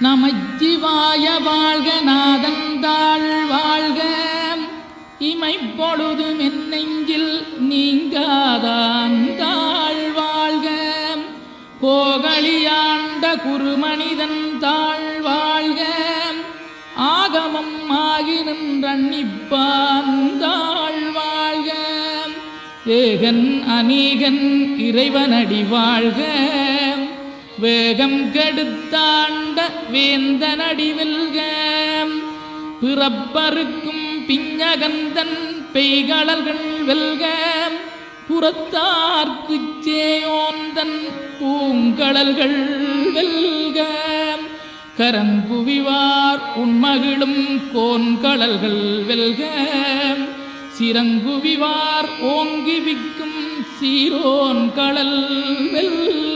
நமச்சிவாய வாழ்க நாதந்தாள் வாழ்க இமைப்பொழுது மென்னெஞ்சில் நீங்காதாந்தாள் வாழ்க கோகலியாண்ட குருமனிதன் தாழ் வாழ்க ஆகமம் ஆகி நின்றன்னிப்பாந்தாள் வாழ்க ஏகன் அநீகன் இறைவனடி வாழ்க வேகம் கெடுத்தாண்ட வேந்தனடி வெல்க பிறப்பருக்கும் பிஞகந்தன் பெய்களர்கள் வெல்க புறத்தார்க்குச் சேயோந்தன் பூங்கடல்கள் வெல்க கரங்குவிவார் உண்மகிழும் கோன்கடல்கள் வெல்க சிறங்குவிவார் ஓங்கி விக்கும் சீரோன் கடல் வெல்க.